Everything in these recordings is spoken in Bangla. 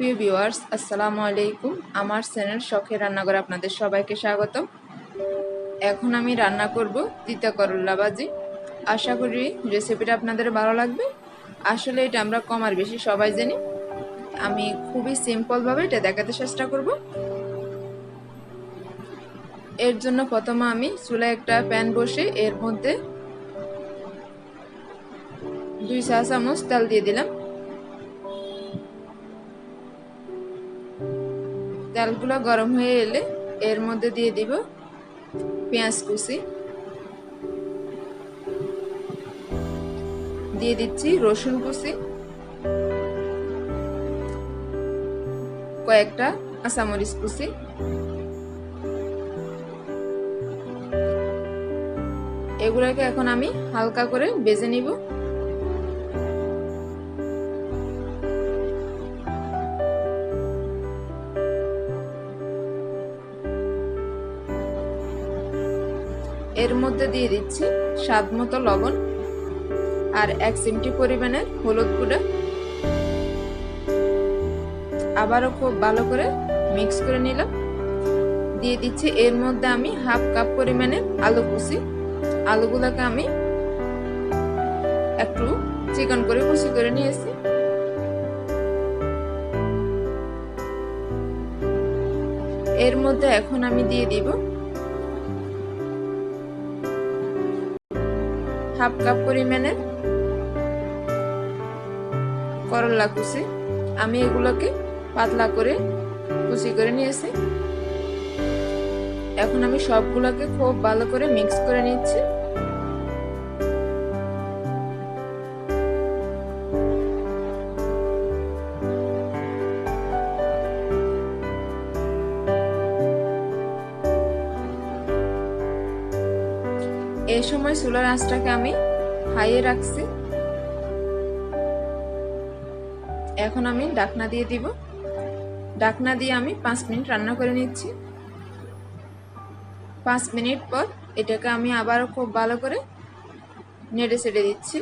প্রিয় ভিউয়ার্স, আসসালামু আলাইকুম। আমার চ্যানেল শখের রান্নাঘরে আপনাদের সবাইকে স্বাগতম। এখন আমি রান্না করব তিতা করল্লা ভাজি। আশা করি রেসিপিটা আপনাদের ভালো লাগবে। আসলে এটা আমরা কম আর বেশি সবাই জানি। আমি খুবই সিম্পলভাবে এটা দেখাতে চেষ্টা করব। এর জন্য প্রথমে আমি চুলায় একটা প্যান বসে এর মধ্যে 2 চা চামচ তেল দিয়ে দিলাম। তেলগুলো গরম হয়ে এলে এর মধ্যে দিয়ে দিব পেঁয়াজ কুচি, দিয়ে দিচ্ছি রসুন কুচি, কয়েকটা কাঁচামরিচ কুচি, এগুলোকে এখন আমি হালকা করে ভেজে নিব। এর মধ্যে দিয়ে দিচ্ছি স্বাদ মতো লবণ আর 1 চিমটি পরিমাণের হলুদ গুঁড়া। আবারও খুব ভালো করে মিক্স করে নিলাম। দিয়ে দিচ্ছি এর মধ্যে আমি হাফ কাপ পরিমাণের আলু কুচি। আলুগুলোকে আমি একটু চিকন করে কুচি করে নিয়েছি। এর মধ্যে এখন আমি দিয়ে দিব হাফ কাপ পরিমাণের করলা কুচি। আমি এগুলোকে পাতলা করে কুচি করে নিয়েছি। এখন আমি সবগুলোকে খুব ভালো করে মিক্স করে নিচ্ছি। এই সময় চুলার আঁচটাকে আমি হাইয়ে রাখছি। এখন আমি ঢাকনা দিয়ে দিব। ঢাকনা দিয়ে আমি 5 মিনিট রান্না করে নিচ্ছি। 5 মিনিট পর এটাকে আমি আবারও খুব ভালো করে নেড়ে চেড়ে দিচ্ছি।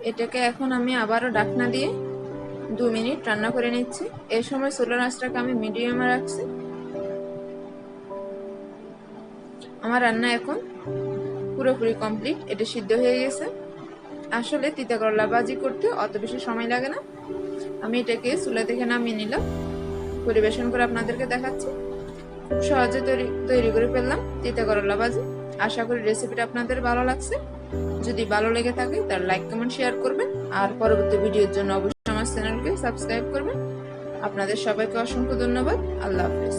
এটাকে এখন আমি আবারও ঢাকনা দিয়ে 2 মিনিট রান্না করে নিচ্ছি। এই সময় চুলার আঁচটাকে আমি মিডিয়ামে রাখছি। আমার রান্না এখন পুরোপুরি কমপ্লিট। এটা সিদ্ধ হয়ে গেছে। আসলে তিতা করলা ভাজি করতে অত বেশি সময় লাগে না। আমি এটাকে চুলা থেকে নামিয়ে নিলাম। পরিবেশন করে আপনাদেরকে দেখাচ্ছি। খুব সহজে তৈরি করে ফেললাম তিতা করলা ভাজি। আশা করি রেসিপিটা আপনাদের ভালো লাগছে। যদি ভালো লেগে থাকে তার লাইক কমেন্ট শেয়ার করবেন আর পরবর্তী ভিডিওর জন্য অবশ্যই আমার চ্যানেলকে সাবস্ক্রাইব করবেন। আপনাদের সবাইকে অসংখ্য ধন্যবাদ। আল্লাহ হাফেজ।